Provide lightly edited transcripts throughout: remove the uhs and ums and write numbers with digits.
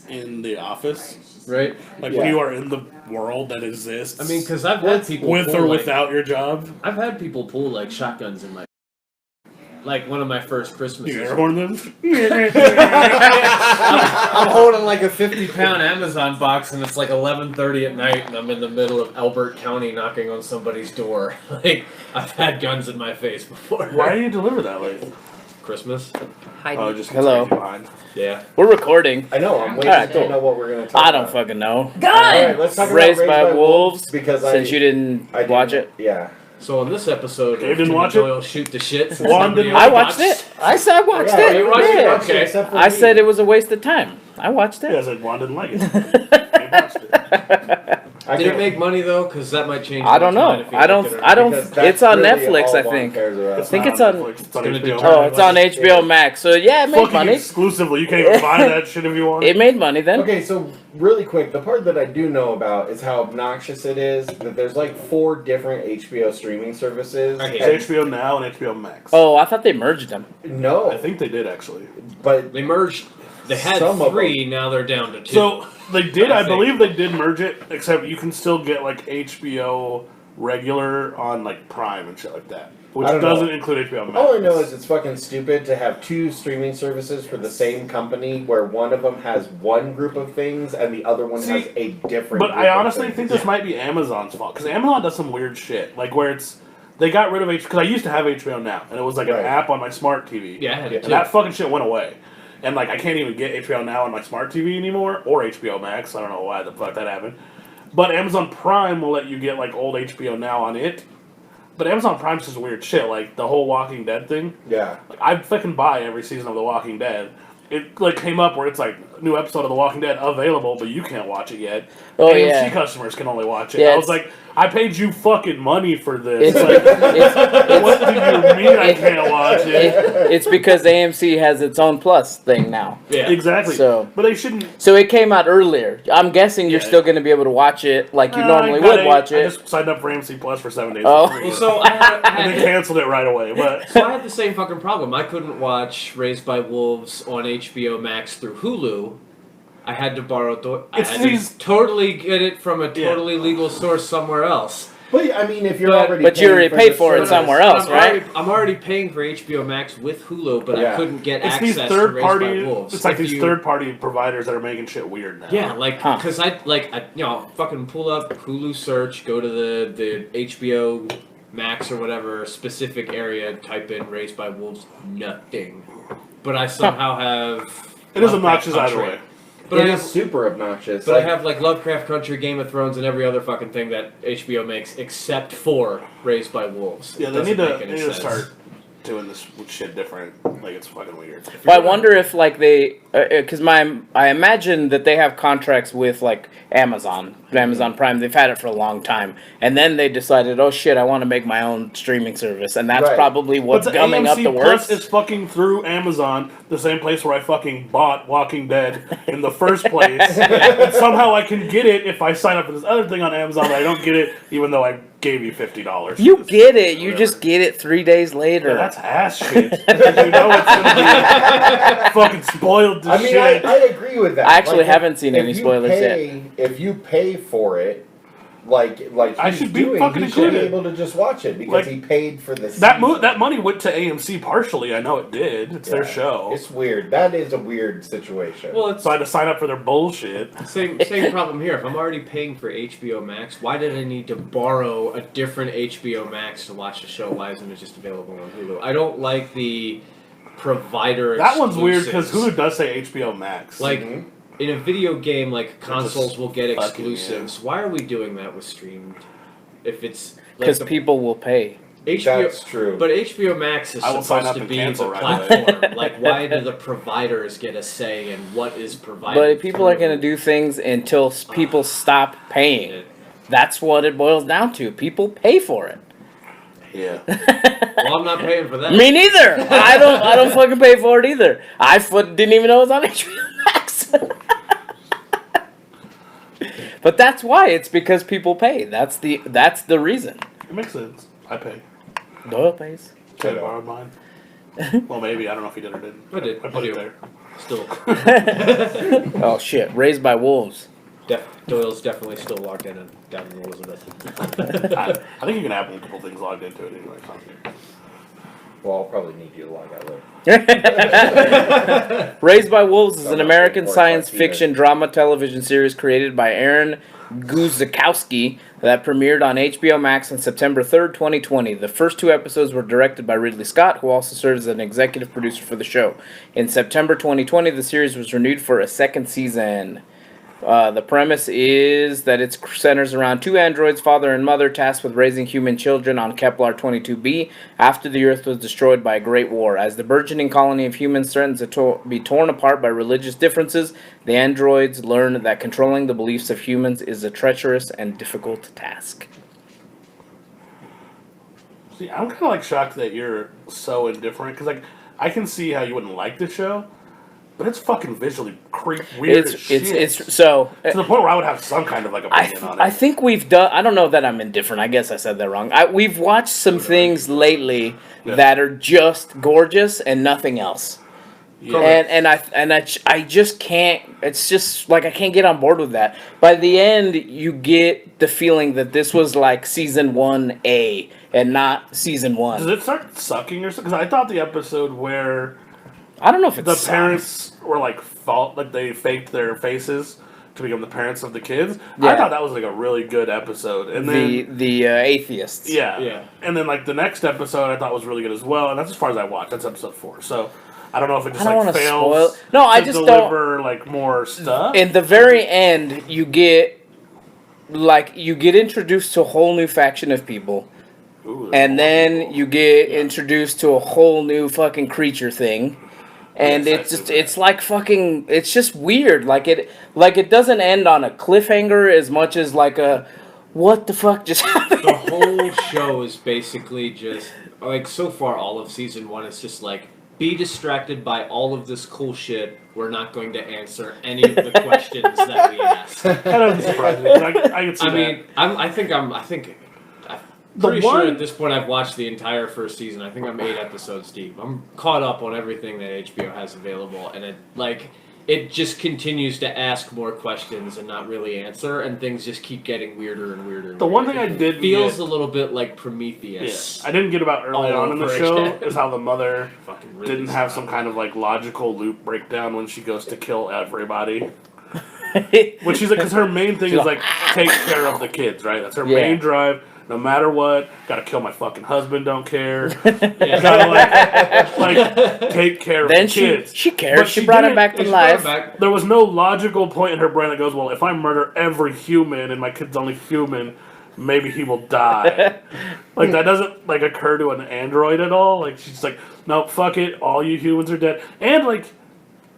in the office. Right? Like when you are in the world that exists. I mean, because I've had people with pull, or like, without your job. I've had people pull like shotguns in my. Like one of my first Christmases. You airhorn them? I'm holding like a 50-pound Amazon box, and it's like 11:30 at night, and I'm in the middle of Elbert County knocking on somebody's door. Like I've had guns in my face before. Why do you deliver that late? Christmas. Oh, just Hello. Yeah. We're recording. I know. I'm waiting Alright, to cool. know what we're going to talk I about. don't fucking know. Alright, let's talk about Raised by Wolves. Because since you didn't watch it. Yeah. So on this episode, Dave didn't watch it? Doyle shoot the shit. Juan didn't I watched it. I said I watched Yeah, it. you watched it? Yeah. Okay. Except for I me. said it was a waste of time. I watched Yeah, I it. said Juan didn't like it. He watched it. Did it make money though? Because that might change. I don't my mind know. if you I don't. liked it or I not. don't. Because that's It's on really Netflix, all I Juan think. cares about. It's think not it's on- Netflix, it's on gonna HBO. determine- Oh, it's on HBO Max. So yeah, it made Fucking money. exclusively. You can't even buy that shit if you want. It made money then. Okay, so really quick, the part that I do know about is how obnoxious it is that there's like 4 different HBO streaming services. I hate It's HBO Now and HBO Max. Oh, I thought they merged them. No, I think they did actually. but They merged. They had Some of 3. Now they're down to 2. So they did. I I think. believe they did merge it. Except you can still get like HBO regular on like Prime and shit like that, which I don't doesn't know. include HBO Max. all I know is it's fucking stupid to have 2 streaming services for the same company where one of them has one group of things and the other one has a different. But group I of honestly things. think this might be Amazon's fault because Amazon does some weird shit, like where it's they got rid of because I used to have HBO Now and it was like an Right. app on my smart TV. yeah, I had it And too. that fucking shit went away. And like I can't even get HBO Now on my smart TV anymore or HBO Max. I don't know why the fuck that happened. But Amazon Prime will let you get like old HBO Now on it. But Amazon Prime's just weird shit, like the whole Walking Dead thing. Yeah. Like, I fucking buy every season of The Walking Dead. It like came up where it's like new episode of The Walking Dead available, but you can't watch it yet. Oh, AMC yeah. customers can only watch it. Yeah, I was it's- like, I paid you fucking money for this. It's Like, it's, what do you mean I can't watch it? it's because AMC has its own Plus thing now. Yeah. Exactly. So- but they shouldn't. So it came out earlier. I'm guessing you're Yeah. still going to be able to watch it like you normally I got would watch I it. just signed up for AMC Plus for 7 days. Oh. For free. Well, so I had, I and had then canceled it right away. But So I had the same fucking problem. I couldn't watch Raised by Wolves on HBO Max through Hulu. I had to borrow. I It's had these- to totally get it from a Yeah. totally legal source somewhere else. Well, I mean, if you're But- already but you paying already for paid the for it service- somewhere But else, right? I'm already paying for HBO Max with Hulu, but I Yeah. couldn't get it's access these to third Raised by party. Wolves. It's like If these you- third party providers that are making shit weird now. Yeah, like Huh. because I fucking pull up Hulu search, go to the HBO Max or whatever specific area, type in Raised by Wolves, nothing. But I somehow have. It is Lovecraft obnoxious either Country. way. But It I is have, super obnoxious. but Like, I have like Lovecraft Country, Game of Thrones, and every other fucking thing that HBO makes except for Raised by Wolves. Yeah, It they doesn't need to, make they any need to sense. start doing this shit different. Like it's fucking weird. But I wonder if like they, because I imagine that they have contracts with like Amazon Prime. They've had it for a long time, and then they decided, oh shit, I want to make my own streaming service, and that's Right. probably what's But the gumming up AMC the Plus works. is fucking through Amazon, the same place where I fucking bought Walking Dead in the first place. And somehow I can get it if I sign up for this other thing on Amazon, but I don't get it even though I gave you $50. You get it. You Whatever. just get it 3 days later. Yeah, that's ass shit. Because you know it's gonna be fucking spoiled to I mean, shit. I agree with that. I actually Like, haven't seen if any you spoilers pay, If you pay for it, like I he's should be doing, fucking he should be included. able to just watch it because Like, he paid for this. that money went to AMC partially. I know it did. It's their show. It's weird. That is a weird situation. Well, it's So I had to sign up for their bullshit. same problem here. If I'm already paying for HBO Max, why did I need to borrow a different HBO Max to watch the show? Why isn't it just available on Hulu? I don't like the provider. That one's weird because exclusives. Hulu does say HBO Max. Like Mhm. in a video game, like consoles just will get fucking, exclusives. Why are we doing that with streamed? If it's like because the people will pay. HBO, That's true. but HBO Max is I will sign supposed up to and be the cancel right platform. Like, why do the providers get a say in what is provided? But people are through- going to do things until people stop paying. That's what it boils down to. People pay for it. yeah. Well, I'm not paying for that. Me neither. I don't fucking pay for it either. Didn't even know it was on HBO Max. But that's why. It's because people pay. That's the reason. It makes sense. I pay. Doyle pays. Could have borrowed mine. Well, maybe. I don't know if he did or didn't. I did. I put I it do. there. Still, Oh shit! Raised by Wolves. Doyle's definitely still logged in and down in Elizabeth. I think you can have multiple things logged into it anyway. Well, I'll probably need you to log out later. Raised by Wolves is I'm an not American sure science either. fiction drama television series created by Aaron Guzikowski that premiered on HBO Max on September 3rd, 2020. The first 2 episodes were directed by Ridley Scott, who also serves as an executive producer for the show. In September 2020, the series was renewed for a 2nd season. The premise is that it centers around 2 androids, father and mother, tasked with raising human children on Kepler 22b after the Earth was destroyed by a great war. As the burgeoning colony of humans threatens to be torn apart by religious differences, the androids learn that controlling the beliefs of humans is a treacherous and difficult task. See, I'm kind of like shocked that you're so indifferent because like I can see how you wouldn't like the show, but it's fucking visually weird as shit. It's so to the point where I would have some kind of like opinion on it. I think we've done. I don't know that I'm indifferent. I guess I said that wrong. We've watched some things lately that are just gorgeous and nothing else. Yeah. I just can't. It's just like I can't get on board with that. By the end, you get the feeling that this was like season 1A and not season 1. Does it start sucking or something? Because I thought the episode where I don't know if it's the parents were like they faked their faces to become the parents of the kids. Yeah. I thought that was like a really good episode. And then the atheists. yeah, and then like the next episode I thought was really good as well. And that's as far as I watched. That's episode 4. So I don't know if it just I don't like wanna fails. spoil. No, I to just deliver like more stuff. In the very end, you get introduced to a whole new faction of people. Ooh, And then you get introduced to a whole new fucking creature thing. And Yes, it's like fucking, it's just weird. Like it doesn't end on a cliffhanger as much as like a, what the fuck just happened? The whole show is basically just like so far all of season 1 is just like be distracted by all of this cool shit. We're not going to answer any of the questions that we ask. That doesn't surprise me. I can see I that. mean, I'm The pretty sure one- at this point I've watched the entire first season. I think I'm 8 episodes deep. I'm caught up on everything that HBO has available, and it just continues to ask more questions and not really answer, and things just keep getting weirder and weirder. And The one weirder. thing I did feels get- a little bit like Yeah. Prometheus. I didn't get about early All on in the over show again. is how the mother Fucking really didn't have stop. some kind of like logical loop breakdown when she goes to kill everybody. Which she's like, because her main thing is like take care of the kids, right? That's her Yeah. main drive. No matter what, gotta kill my fucking husband. Don't care. Yeah. Gotta like take care of Then the kids. she cared. But She she brought him didn't- back to She brought life. it back. There was no logical point in her brain that goes, well, if I murder every human and my kid's only human, maybe he will die. Like that doesn't like occur to an android at all. Like she's like, nope, fuck it, all you humans are dead. And like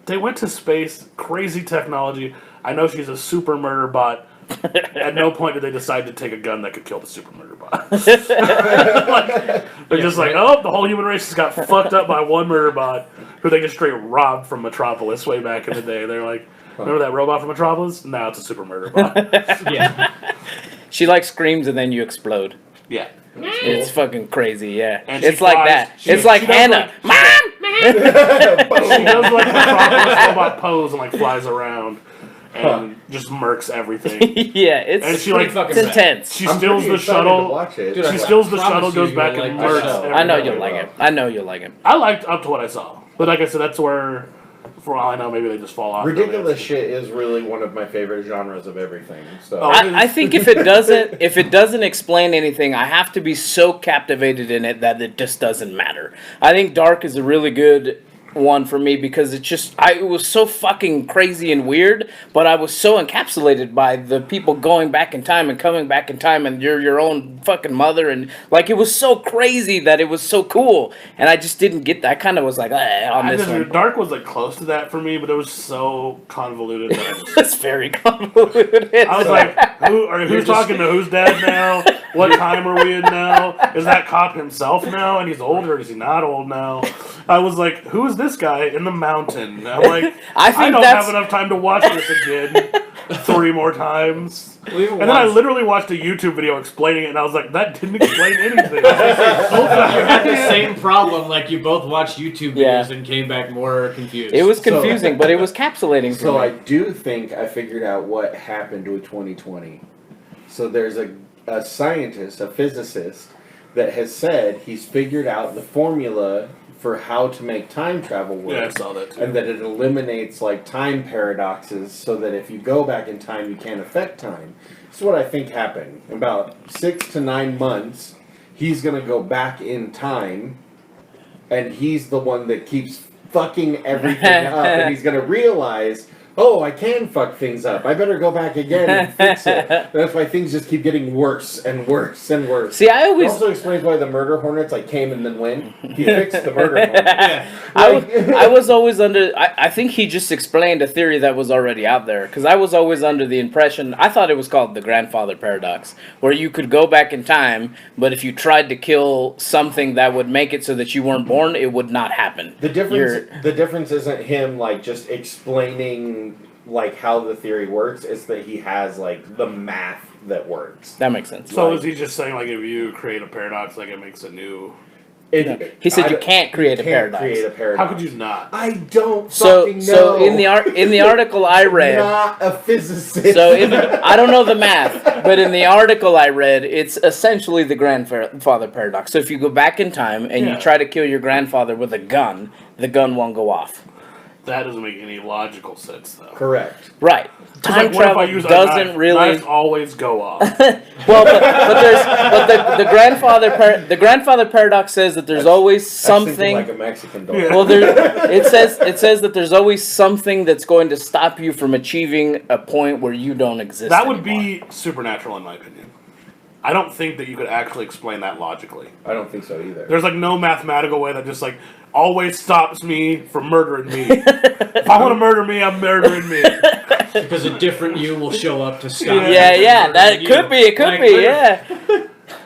they went to space, crazy technology. I know she's a super murder bot. At no point did they decide to take a gun that could kill the super murder bot. They're just like, oh, the whole human race has got fucked up by one murder bot who they just straight robbed from Metropolis way back in the day. They're like, remember that robot from Metropolis? Now it's a super murder bot. Yeah. She like screams and then you explode. Yeah. It's fucking crazy, yeah. And she It's like flies- that. she- It's like she does Hannah. Mom! She does like Metropolis robot pose and like flies around and just murks everything. Yeah, it's, And she pretty like fucking it's intense. she I'm steals pretty the excited to shuttle. watch it. Dude, She I steals the promise shuttle, you goes you'll back like and the murks. show. everybody. I know you'll like it. I know you'll like it. I liked up to what I saw, but like I said, that's where, for all I know, maybe they just fall off. Ridiculous shit is really one of my favorite genres of everything. So Oh, I think if it doesn't explain anything, I have to be so captivated in it that it just doesn't matter. I think Dark is a really good one for me because it was so fucking crazy and weird, but I was so encapsulated by the people going back in time and coming back in time, and you're your own fucking mother, and like it was so crazy that it was so cool, and I just didn't get that. I kind of was like on this one. Dark was like close to that for me, but it was so convoluted. That I, just, It's very convoluted. I was like, who's just- talking to whose dad now? What time are we in now? Is that cop himself now? And he's older, or is he not old now? I was like, who is this guy in the mountain? I'm like, I don't have enough time to watch this again 3 more times. And then I literally watched a YouTube video explaining it, and I was like, that didn't explain anything. Both of you had the same problem, like you both watched YouTube videos and came back more confused. It was confusing, but it was capsulating. So I do think I figured out what happened with 2020. So there's a scientist, a physicist, that has said he's figured out the formula for how to make time travel work. Yeah, I saw that too. And that it eliminates like time paradoxes so that if you go back in time, you can't affect time. This is what I think happened. In about 6 to 9 months, he's going to go back in time, and he's the one that keeps fucking everything up, and he's going to realize, oh, I can fuck things up. I better go back again and fix it. That's why things just keep getting worse and worse and worse. See, I always... It also explains why the murder hornets like came and then went. He fixed the murder hornets. I was always under... I think he just explained a theory that was already out there. Because I was always under the impression... I thought it was called the grandfather paradox. Where you could go back in time, but if you tried to kill something that would make it so that you weren't born, it would not happen. The difference isn't him like just explaining like how the theory works. It's that he has like the math that works. That makes sense. So is he just saying like if you create a paradox, like it makes a new... He said you can't create a paradox. How could you not? I don't fucking know. So in the article I read, not a physicist. So I don't know the math, but in the article I read, it's essentially the grandfather paradox. So if you go back in time and you try to kill your grandfather with a gun, the gun won't go off. That doesn't make any logical sense, though. Correct. Right. Time travel doesn't really. Knives always go off. Well, but the grandfather paradox says that there's always something like a Mexican dog. Well, it says that there's always something that's going to stop you from achieving a point where you don't exist. That would anymore. be supernatural, in my opinion. I don't think that you could actually explain that logically. I don't think so either. There's like no mathematical way that just like always stops me from murdering me. If I want to murder me, I'm murdering me. Because a different you will show up to stop. Yeah, that could be. It could be. Yeah.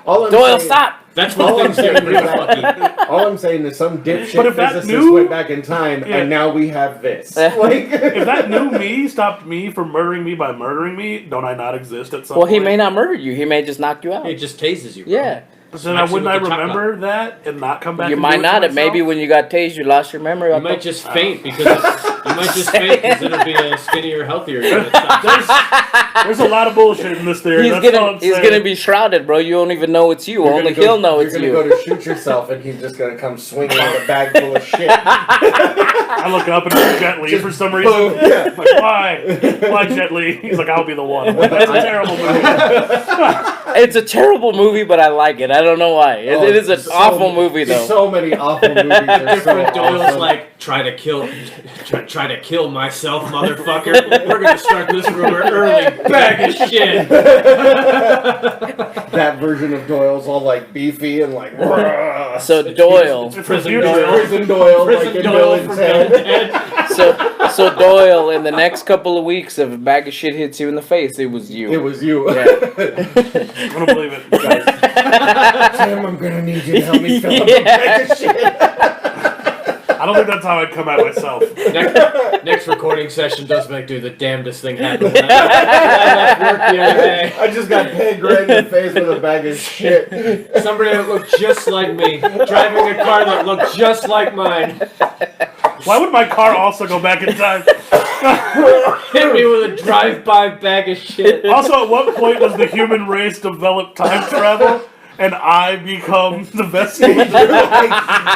Doyle, stop. That's when things get real fucky. All I'm saying is some dipshit physicist went back in time, and now we have this. Like, if that new me stopped me from murdering me by murdering me, don't I not exist at some point? Well, he may not murder you. He may just knock you out. He just tases you. Bro. Yeah. So then wouldn't I remember that and not come back? You might not. Maybe when you got tased, you lost your memory. You might just faint because it'll be a skinnier, healthier. There's a lot of bullshit in this theory. He's gonna be shrouded, bro. You don't even know it's you. Only he'll know it's you. You're gonna go to shoot yourself, and he's just gonna come swinging with a bag full of shit. I look up and it's Jet Li for some reason. Yeah. Like, why Jet Li? He's like, I'll be the one. That's a terrible movie. It's a terrible movie, but I like it. I don't know why. It is an awful movie, though. So many awful movies. Different Doyle's like, try to kill myself, motherfucker. We're gonna start this rumor early. Bag of shit. That version of Doyle's all like beefy and like. So Doyle, Prison Doyle, like in Villain's Head. So Doyle, in the next couple of weeks, if a bag of shit hits you in the face, it was you. It was you. Yeah. I don't believe it. Tim, I'm gonna need you to help me fill up a bag of shit. I don't think that's how I'd come at myself. Next recording session does make the damnedest thing happen. I left work the other day. I just got pegged right in the face with a bag of shit. Somebody that looked just like me, driving a car that looked just like mine. Why would my car also go back in time? Hit me with a drive-by bag of shit. Also, at what point does the human race develop time travel? And I become the best soldier?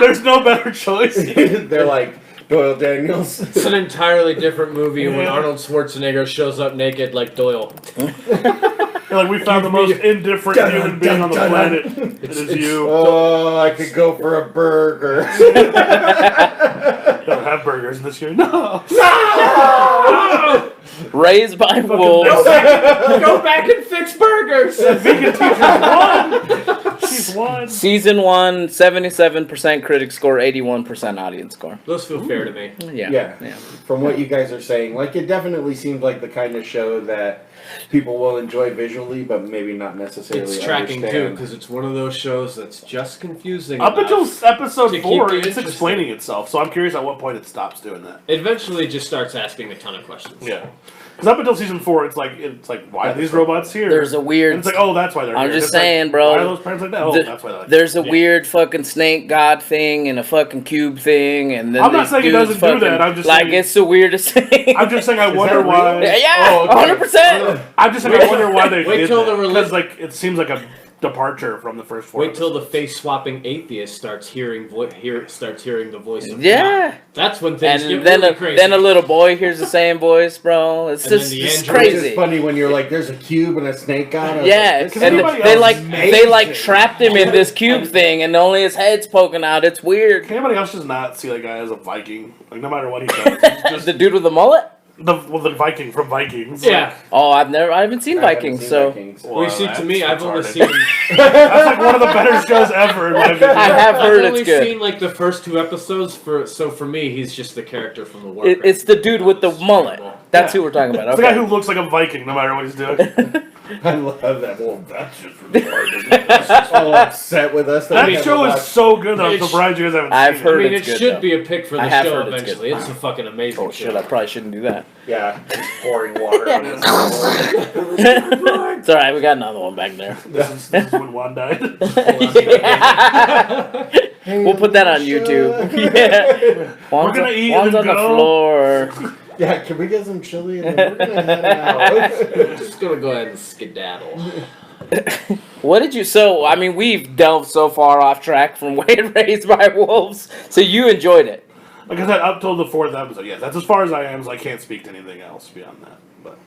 There's no better choice. They're like, Doyle Daniels. It's an entirely different movie when Arnold Schwarzenegger shows up naked like Doyle. Like, we found the most indifferent human being on the planet. It is you. Oh, I could go for a burger. Don't have burgers this year. No! Raised by wolves. Go back and fix burgers. The vegan teacher's won. She's one. Season 1, 77% critic score, 81% audience score. Those feel fair to me. Yeah. From what you guys are saying, like it definitely seems like the kind of show that people will enjoy visually, but maybe not necessarily. It's tracking too, understand. because it's one of those shows that's just confusing. Up enough until episode to keep 4, you it's interested. explaining itself. So I'm curious at what point it stops doing that. It eventually just starts asking a ton of questions. Yeah. Because up until season 4, it's like why are these robots here? There's a weird. And it's like, oh, that's why they're I'm here. just It's like, saying, bro. Why are those parents like that? Oh, that's why they're like There's a Yeah. weird fucking snake god thing and a fucking cube thing, and then I'm not these saying it dudes doesn't do that, fucking- I'm just like saying- it's the weirdest thing. I'm just saying I Is wonder that why. real? yeah, Oh, okay. 100%. I'm just saying I wonder why they Wait did till that. the Because like it seems like a departure from the first 4. Wait till the face swapping atheist starts hearing the voice of Yeah. God. That's when things And get then really a, crazy. then a little boy hears the same voice, bro. It's And then just the it's android It's crazy. just funny when you're like, there's a cube and a snake god. I was Yeah, like, and this Can is anybody they else like amazing. trapped him in this cube thing, and only his head's poking out. It's weird. Can anybody else just not see that guy as a Viking? Like no matter what he does, he's just The dude with the mullet. the Viking from Vikings. yeah. Oh, I haven't seen I haven't Vikings, seen so Vikings. Well, Well, you see, to that's me, I've only retarded. seen. That's like one of the better shows ever in my opinion. I have heard I've it's only good. seen like the first 2 episodes. So for me, he's just the character from the Warcraft. It's the dude with the mullet. That's Yeah. who we're talking about. It's the guy Okay. who looks like a Viking no matter what he's doing. I love that. Well, that's just retarded. That's just all upset with us. That we never show is watched. so good that I'm It's- surprised you guys haven't I've seen heard I mean, it's it good, should though. be a pick for I the have show heard it's eventually. good. It's a fucking amazing Oh show. shit! I probably shouldn't do that. Yeah, just pouring water on his It's all right. We got another one back there. This is when Juan died. We'll put that on YouTube. Yeah. Juan's gonna eat Juan's and on the go. floor. Yeah, can we get some chili? And then we're gonna head out. Just gonna go ahead and skedaddle. What did you? So I mean, we've delved so far off track from Raised by Wolves. So you enjoyed it. Like I said, up till the 4th episode. Yeah, that's as far as I am. So I can't speak to anything else beyond that. But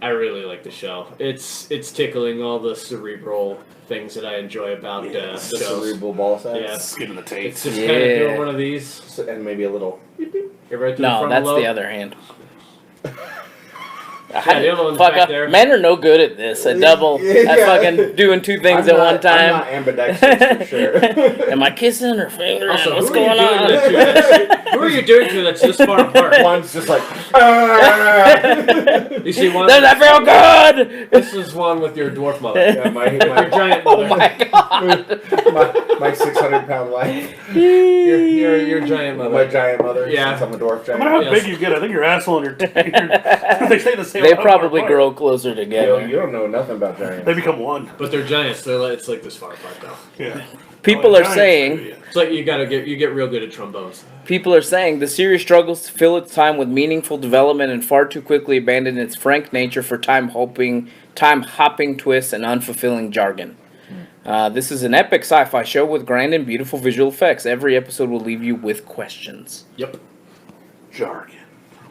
I really like the show. It's tickling all the cerebral things that I enjoy about Yeah, the The shows. cerebral ball size. Yeah. skin in the It's tape. just Yeah. kind of doing one of these. And maybe a little. Get right to the No, front that's lobe. the other hand. Yeah, the other one's Fuck back up. there. Men are no good at this. At double, Yeah. at fucking doing 2 things I'm at not- one time. I'm not ambidextrous for sure. Am I kissing her finger? Also, What's who are you going doing on? that to? That's- Who are you doing to that's this far apart? One's just like. "Ah." You see one? Does that feel good? This is one with your dwarf mother. Yeah, my Your giant Oh mother. my god. my 600-pound life. Your giant My mother. giant mother. Yeah. Since I'm a dwarf No giant. matter how Yes. big you get, I think your asshole and they stay the same. They amount probably apart. grow closer Yo, together. you don't know nothing about giants. They become one. But they're giants. It's like this far apart though. Yeah. People Oh, are giants, saying yeah. It's like you get real good at trombones. the series struggles to fill its time with meaningful development and far too quickly abandoned its frank nature for time hopping twists and unfulfilling jargon. This is an epic sci-fi show with grand and beautiful visual effects. Every episode will leave you with questions. Yep. Jargon.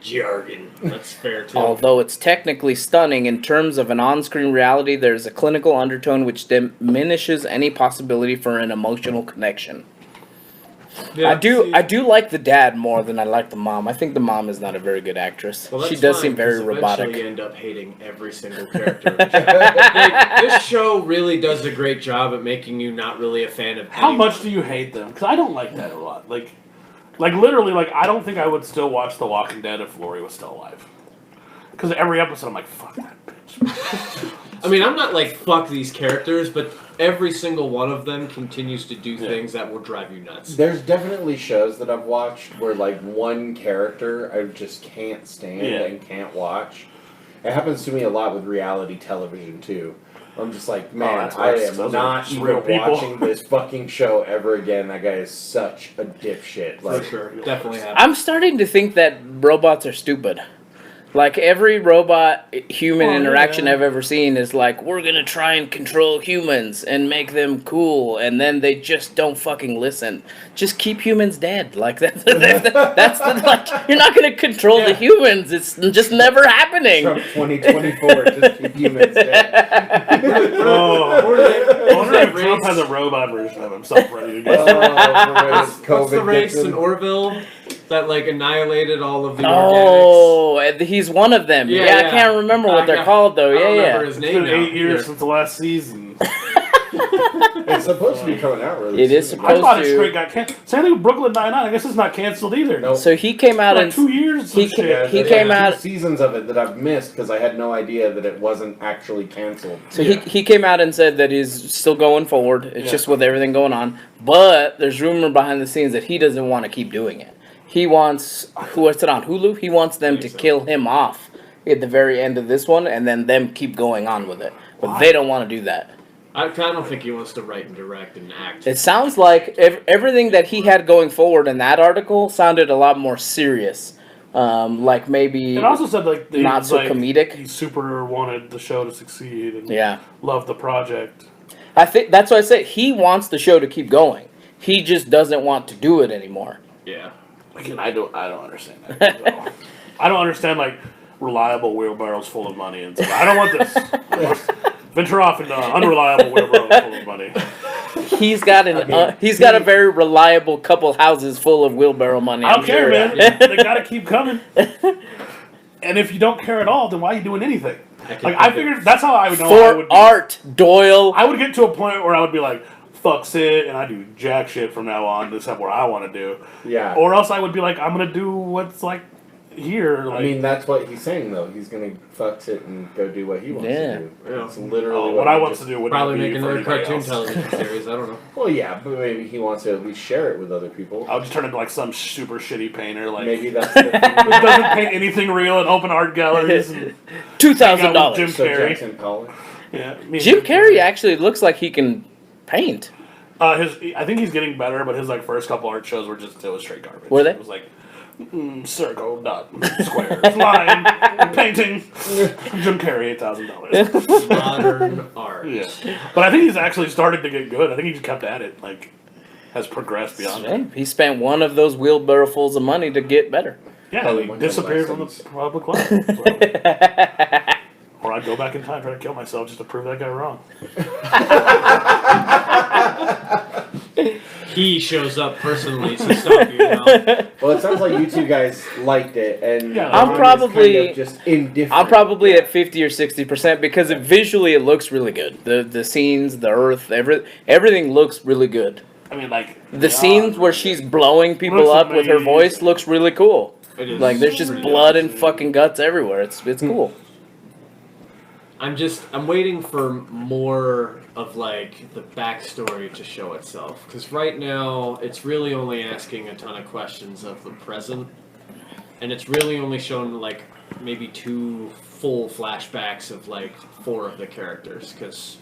Jargon. That's fair too. Although it's technically stunning in terms of an on-screen reality, there's a clinical undertone which diminishes any possibility for an emotional connection. Yeah, see- I do like the dad more than I like the mom. I think the mom is not a very good actress. Well, She that's does fine, seem very 'cause robotic. Eventually, you end up hating every single character. Like, this show really does a great job at making you not really a fan of. How anyone. much do you hate them? Because I don't like that a lot. Like literally, like I don't think I would still watch The Walking Dead if Lori was still alive. Because every episode I'm like, fuck that bitch. I mean, I'm not like fuck these characters, but every single one of them continues to do Yeah. things that will drive you nuts. There's definitely shows that I've watched where like one character I just can't stand Yeah. and can't watch. It happens to me a lot with reality television too. I'm just like, man, that's I worse. am Those are not just even real people. watching this fucking show ever again. That guy is such a dipshit. For Like, sure, definitely happens. I'm starting to think that robots are stupid. Like every robot-human Oh, interaction yeah. I've ever seen is like, we're gonna try and control humans and make them cool, and then they just don't fucking listen. Just keep humans dead. Like that's the like. You're not gonna control the Yeah. humans. It's just never happening. Trump 2024, just keep humans dead. Oh, What are they- I wonder if race? Trump has a robot version of himself ready to go. What's the race gets in him. Orville that like annihilated all of the organics? Oh, he's one of them. Yeah, Yeah, I yeah. can't remember what I they're got- called though. I don't Yeah, remember yeah. his It's name been now. 8 years Here. since the last season. It's supposed to be coming out really It is soon. I supposed thought it to. straight got canceled. Same thing with Brooklyn Nine-Nine. I guess it's not canceled either. Nope. So he came out Like and 2 years. he He ca- Yeah, he there's came like 2 out- seasons of it that I've missed because I had no idea that it wasn't actually canceled. So Yeah. he came out and said that he's still going forward. It's Yeah. just with everything going on. But there's rumor behind the scenes that he doesn't want to keep doing it. He wants what's it on Hulu? He wants them to kill him off at the very end of this one, and then them keep going on with it. But they don't want to do that. I don't think he wants to write and direct and act. It sounds like everything that he had going forward in that article sounded a lot more serious. Like maybe It also said like he not was, so like, comedic. He super wanted the show to succeed and Yeah. loved the project. I think that's why I say he wants the show to keep going. He just doesn't want to do it anymore. Yeah. Again, I don't understand that. at all. I don't understand like reliable wheelbarrows full of money and stuff. I don't want this. Venture off into unreliable wheelbarrows full of money. He's got he's got a very reliable couple houses full of wheelbarrow money. I don't I'm care, sure. man. They gotta keep coming. And if you don't care at all, then why are you doing anything? Like I figured that's how I would know. I For would be. art, Doyle. I would get to a point where I would be like, fuck Sid, and I do jack shit from now on, except what I want to do. Yeah. Or else I would be like, I'm gonna do what's like here. Like, I mean, that's what he's saying, though. He's going to fuck it and go do what he wants Yeah. to do. Yeah. It's literally what he I want just- to do would Probably be make for another anybody cartoon else. television series. I don't know. Well, yeah, but maybe he wants to at least share it with other people. I would just turn into like some super shitty painter, like Maybe that's the thing. who doesn't paint anything real and open art galleries. And $2,000. Jim So Carrey. Jackson Pollock. Yeah, me and Jim Carrey actually looks like he can paint. I think he's getting better, but his like first couple art shows were just it was straight garbage. Were they? It was like circle, dot, square, line, painting. Jim Carrey, $8,000. Modern art. Yeah, but I think he's actually started to get good. I think he just kept at it, like has progressed beyond it. Hey, he spent one of those wheelbarrowfuls of money to get better. Yeah, Probably he went to disappeared from the lessons. public life. Or I'd go back in time, try to kill myself just to prove that guy wrong. He shows up personally to stop you now. Well, it sounds like you two guys liked it, and Yeah, Ron I'm is probably- kind of just indifferent. I'm probably at 50 or 60% because visually it looks really good. The scenes, the earth, everything looks really good. I mean, like The scenes where she's blowing people Looks up with her amazing. voice looks really cool. It is. Like there's just Really blood and amazing. fucking guts everywhere. It's cool. I'm waiting for more of like the backstory to show itself. Because right now it's really only asking a ton of questions of the present. And it's really only shown like maybe 2 full flashbacks of like 4 of the characters. Because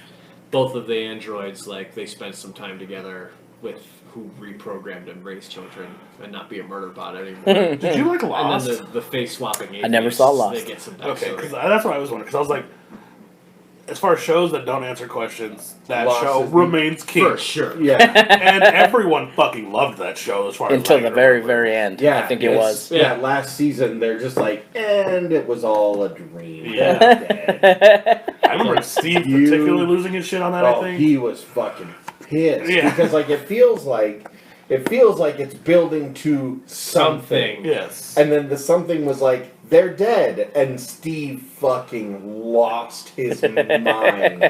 both of the androids, like they spent some time together with who reprogrammed and raised children and not be a murder bot anymore. did you like And Lost? then the face swapping. I never saw Lost. They get some Okay, backstory. because that's what I was wondering. Because I was like, as far as shows that don't answer questions, that Lost show is- remains king. For sure. Yeah. And everyone fucking loved that show as far as Until I the can very, remember. very end. Yeah, I think it it's- was. Yeah, last season they're just like, and it was all a dream. Yeah. Dead. I remember Steve You- particularly losing his shit on that. I Oh, think. he was fucking pissed Yeah. because like it feels like it's building to something. Yes. And then the something was like, they're dead, and Steve fucking lost his mind.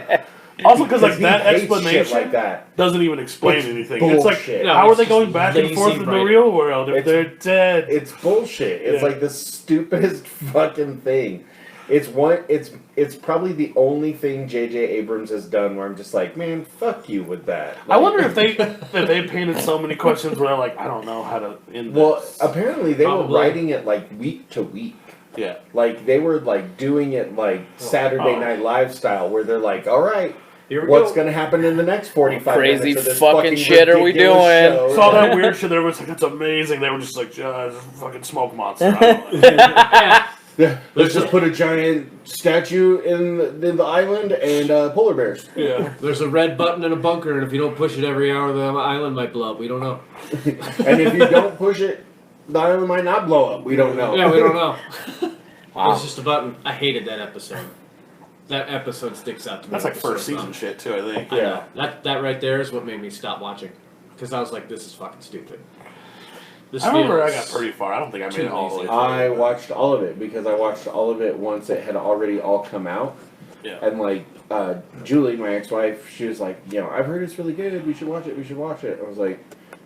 Also, because like he that hates explanation shit like that. doesn't even explain It's anything. It's like, bullshit. No, how are it's they just going back and lazy forth in the writing. real world if It's- they're dead? It's bullshit. It's Yeah. like the stupidest fucking thing. It's probably the only thing J.J. Abrams has done where I'm just like, man, fuck you with that. I Like- wonder if they painted so many questions where they're like, I don't know how to end Well, this. apparently they Probably. were writing it like week to week. Yeah. Like they were like doing it like Saturday Oh. Night Live style, where they're like, all right, Here we what's go. going to happen in the next 45 Crazy minutes of this fucking shit are we ridiculous doing? show? Saw that weird shit. There was like, it's amazing. They were just like, fucking smoke monster. I don't know. Yeah. Yeah, let's just put a giant statue in the island and polar bears. Yeah. There's a red button in a bunker, and if you don't push it every hour, the island might blow up. We don't know. And if you don't push it, the island might not blow up. We don't know. Yeah, we don't know. Wow. It's just a button. I hated that episode. That episode sticks out to me. That's like for first so season long. shit too, I think. I Yeah. know. That right there is what made me stop watching. Because I was like, this is fucking stupid. This I remember I feels- got pretty far. I don't think I made too it all the way lazy. through. I watched all of it because I watched all of it once it had already all come out. Yeah. And like Julie, my ex-wife, she was like, I've heard it's really good. We should watch it. We should watch it. I was like,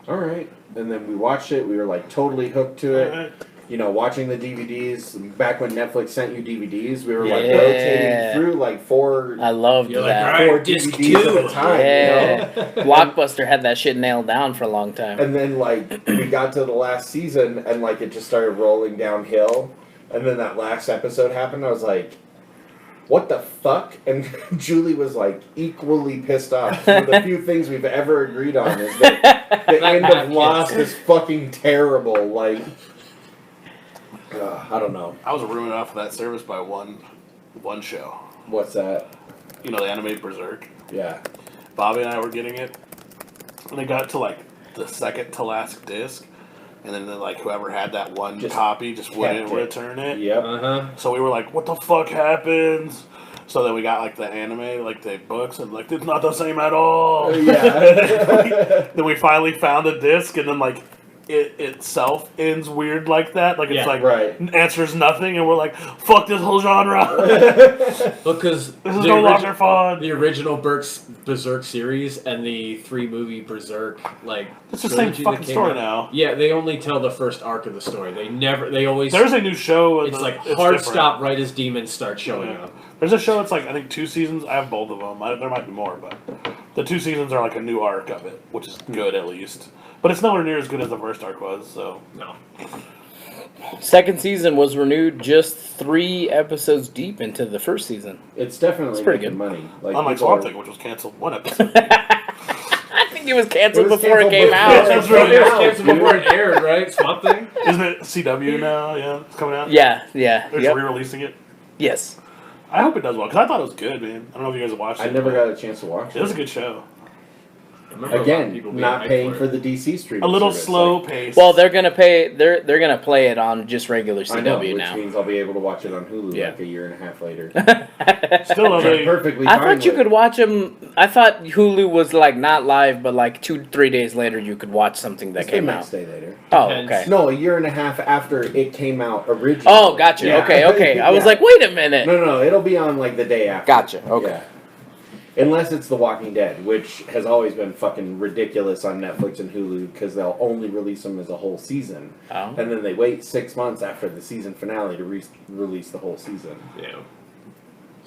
all right. And then we watched it. We were like totally hooked to it. Watching the DVDs. Back when Netflix sent you DVDs, we were like rotating through like 4. I loved You're that. like, 4 disc DVDs two. at a time. Yeah. Blockbuster had that shit nailed down for a long time. And then like we got to the last season, and like it just started rolling downhill. And then that last episode happened. I was like, what the fuck? And Julie was like equally pissed off. One of the few things we've ever agreed on is that the end of Lost is fucking terrible. Like, I don't know. I was ruined off of that service by one show. What's that? The anime Berserk. Yeah. Bobby and I were getting it, and it got to like the second to last disc, and then like whoever had that one copy just wouldn't return it. Yep. So we were like, "What the fuck happens?" So then we got like the anime, like the books, and like it's not the same at all. Yeah. Then we finally found the disc, and then like it itself ends weird like that. Like it's like answers nothing, and we're like, "Fuck this whole genre." Because this is no longer fun. The original Berserk series and the 3-movie Berserk, like it's the same fucking story now. Yeah, they only tell the first arc of the story. They always. There's a new show. It's like hard stop right as demons start showing up. There's a show that's like I think 2 seasons. I have both of them. There might be more, but the 2 seasons are like a new arc of it, which is good at least. But it's nowhere near as good as the first arc was. So no. Second season was renewed just 3 episodes deep into the first season. It's definitely pretty good money. Like unlike Swamp Thing, which was canceled 1 episode. I think it was canceled before it came out. It was canceled before it aired, right? Swamp Thing? Isn't it CW now? Yeah, it's coming out. Yeah. They're just re-releasing it. Yes. I hope it does well, because I thought it was good, man. I don't know if you guys have watched it. I never got a chance to watch it. It was a good show. Again, not paying for the DC streaming. A little service, slow like, pace. Well, they're gonna pay. They're gonna play it on just regular CW I know, which now. means I'll be able to watch it on Hulu like a year and a half later. Still I'm perfectly I fine thought you with. could watch them. I thought Hulu was like not live, but like 2-3 days later you could watch something that It's the came next out. day later. Oh, okay. No, a year and a half after it came out originally. Oh, gotcha. Yeah. Okay. I was Yeah. like, wait a minute. No, it'll be on like the day after. Gotcha. Okay. Yeah. Unless it's The Walking Dead, which has always been fucking ridiculous on Netflix and Hulu because they'll only release them as a whole season. Oh. And then they wait 6 months after the season finale to release the whole season. Yeah.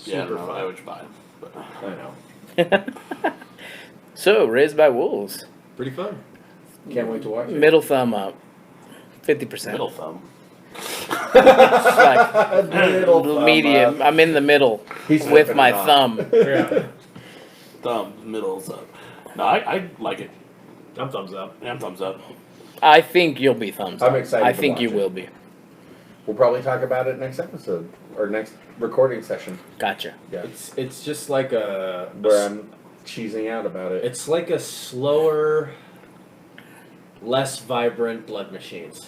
Yeah, I don't Super know. fun. I would buy it. But I know. So, Raised by Wolves. Pretty fun. Can't wait to watch it. Middle thumb up. 50%. middle thumb. Like Middle thumb medium. up. I'm in the middle He's with flipping my it off. thumb. Yeah. Thumb, middle's up. No, I like it. I'm thumbs up. Yeah, I'm thumbs up. I think you'll be thumbs up. I'm excited I to think watch you it. will be. We'll probably talk about it next episode or next recording session. Gotcha. Yeah. It's just like Where I'm cheesing out about it. It's like a slower, less vibrant Blood Machines.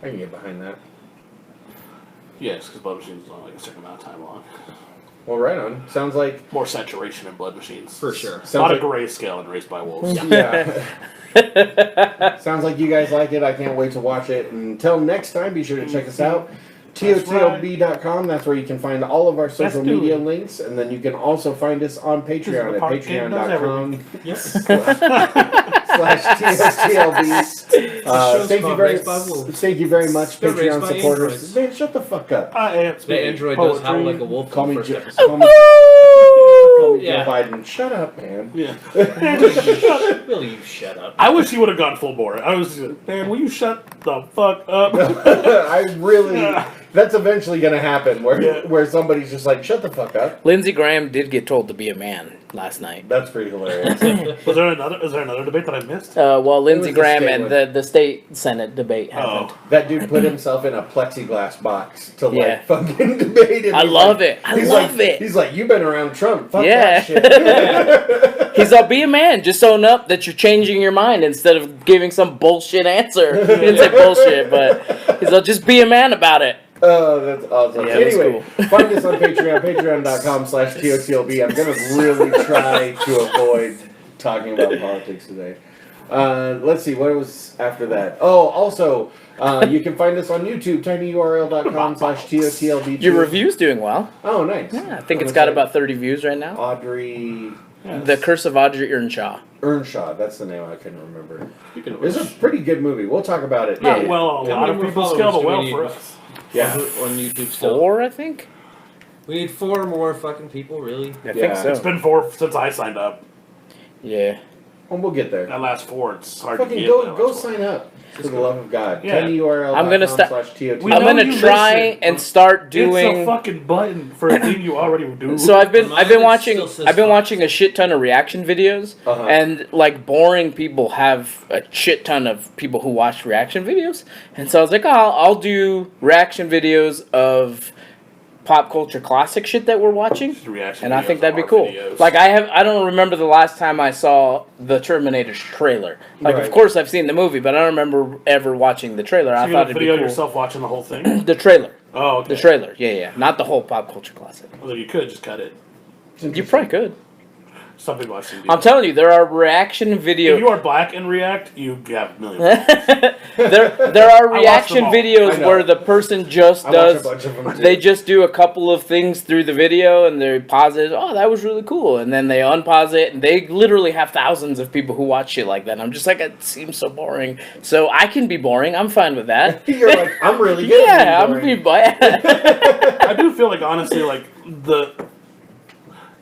I can get behind that. Yes, because Blood Machines is only like a certain amount of time long. Well, right on. Sounds like More saturation in Blood Machines. For sure. A lot sounds of grayscale in Raised by Wolves. yeah. Sounds like you guys like it. I can't wait to watch it. Until next time, be sure to check us out. TOTLB.com. That's where you can find all of our social Let's do media it. links. And then you can also find us on Patreon the at part game does patreon.com Yes. /TOTLB. show's Thank you called very Raised by Wolves. Thank you very much, They're raised Patreon by supporters. androids. Man, shut the fuck up. I am The android does howl like a wolf Call in me the first Joe. episode. Call me Yeah. Joe Biden. Shut up, man. Yeah. Will you shut up? I wish he would have gone full bore. I was just, man, will you shut the fuck up? I really. That's eventually going to happen where Yeah. where somebody's just like, shut the fuck up. Lindsey Graham did get told to be a man last night. That's pretty hilarious. Is there another debate that I missed? Well, Lindsey was the Graham state and one. the state senate debate happened. Oh. That dude put himself in a plexiglass box to like Yeah. fucking debate it. I He's love like- it. I he's love like- it. He's like, you've been around Trump. Fuck Yeah. that shit. He's like, be a man. Just own up that you're changing your mind instead of giving some bullshit answer. He didn't say bullshit, but he's like, just be a man about it. Oh, that's awesome. Yeah, it was Anyway, cool. find us on Patreon, patreon.com/TOTLB. I'm going to really try to avoid talking about politics today. Let's see, what was after that? Oh, also, you can find us on YouTube, tinyurl.com/TOTLB. Your review's doing well. Oh, nice. Yeah, I think it's got about 30 views right now. Audrey The Curse of Audrey Earnshaw. Earnshaw, that's the name I couldn't remember. Speaking of It's a pretty good movie. We'll talk about it. Not Yeah. well on a How lot many of more people's followers scale, but do we well need? for us. Yeah. on YouTube still. 4, I think. We need 4 more fucking people, really. I Yeah. think so. It's been 4 since I signed up. Yeah. Well, we'll get there. That last 4, it's hard to Fucking get. go that go last 4. sign up. For the love of God. Yeah. tinyurl.com/TOTLB. I'm gonna start- We I'm know gonna you try listen. and start It's doing. a fucking button for a thing you already do. So I've been Mine watching still says I've been fuck. watching a shit ton of reaction videos, Uh-huh. and like boring people have a shit ton of people who watch reaction videos, and so I was like, oh, I'll do reaction videos of pop culture classic shit that we're watching, Just reaction and I think videos that'd be are cool. videos. Like I don't remember the last time I saw the Terminator's trailer. Like Right. of course I've seen the movie, but I don't remember ever watching the trailer. So I you're thought gonna it'd be video cool. yourself watching the whole thing? The trailer, Oh, okay. the trailer, yeah, not the whole pop culture classic. Well, you could just cut it. You probably could. Some people I've seen do I'm that. telling you, there are reaction If videos. you are black and react, you have millions. there are I watched reaction them all. videos I know. where the person just I watch a does. bunch of them too. They just do a couple of things through the video and they pause it. Oh, that was really cool, and then they unpause it. And they literally have thousands of people who watch shit like that. And I'm just like, it seems so boring. So I can be boring. I'm fine with that. You're like, I'm really good at Yeah, I'm being be. boring. I do feel like honestly, like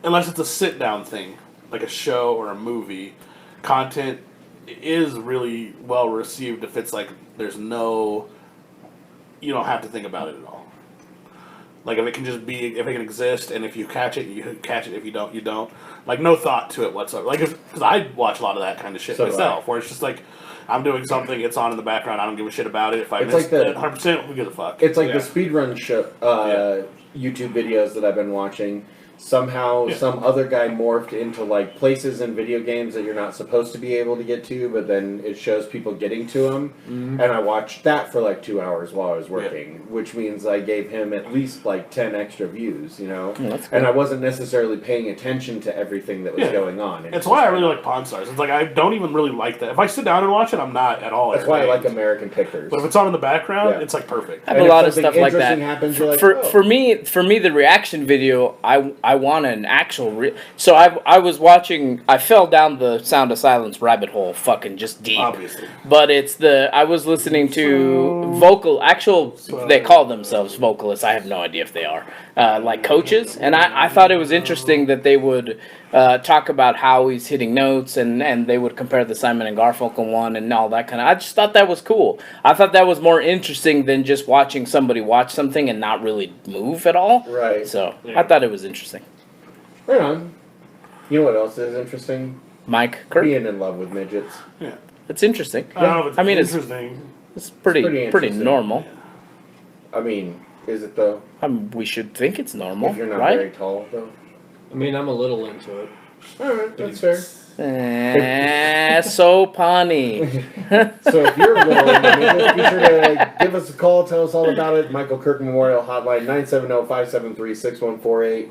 unless it's a sit down thing, like a show or a movie, content is really well received if it's like there's no, you don't have to think about it at all. Like if it can just be, if it can exist, and if you catch it, you catch it. If you don't, you don't. Like no thought to it whatsoever. Like because I watch a lot of that kind of shit So do myself, where it's just like I'm doing something, it's on in the background, I don't give a shit about it. If I It's miss like the- it 100%, who gives a fuck? It's like Yeah. the speedrun show, YouTube videos that I've been watching. Somehow, Yeah. some other guy morphed into like places in video games that you're not supposed to be able to get to, but then it shows people getting to them. Mm-hmm. And I watched that for like 2 hours while I was working, which means I gave him at least like 10 extra views, you know? That's And I wasn't necessarily paying attention to everything that was Yeah. going on. And It's why I really like Pawn Stars. It's like I don't even really like that. If I sit down and watch it, I'm not at all. That's why I like entertained. American Pickers. But if it's on in the background, Yeah. it's like perfect. I have And a if lot of something stuff like that. interesting happens, you're like, for, oh. for me, the reaction video, I want an actual. So I was watching. I fell down the Sound of Silence rabbit hole, fucking just deep. Obviously. But it's I was listening to they call themselves vocalists. I have no idea if they are, like coaches. And I thought it was interesting that they would talk about how he's hitting notes and they would compare the Simon and Garfunkel one and all that kind of. I just thought that was cool. I thought that was more interesting than just watching somebody watch something and not really move at all. Right. So Yeah. I thought it was interesting. Right on. You know what else is interesting? Mike Kirk, Being in love with midgets. it's interesting. I don't know if it's I mean, it's interesting. pretty pretty pretty interesting. normal. I mean, is it though? We should think it's normal, If you're not right? very tall, though. I mean, I'm a little into it. Alright, that's fair. So punny. So if you're a little into midgets, be sure to give us a call, tell us all about it. Michael Kirk Memorial Hotline, 970-573-6148.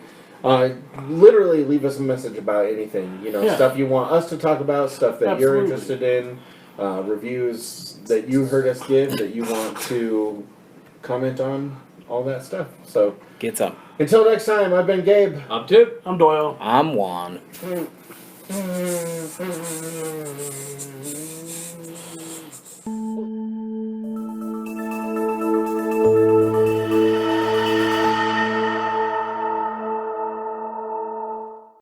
Literally leave us a message about anything. You know, Yeah. stuff you want us to talk about, stuff that you're Absolutely. interested in, reviews that you heard us give that you want to comment on, all that stuff. So Get some. until next time, I've been Gabe. I'm too. I'm Doyle. I'm Juan.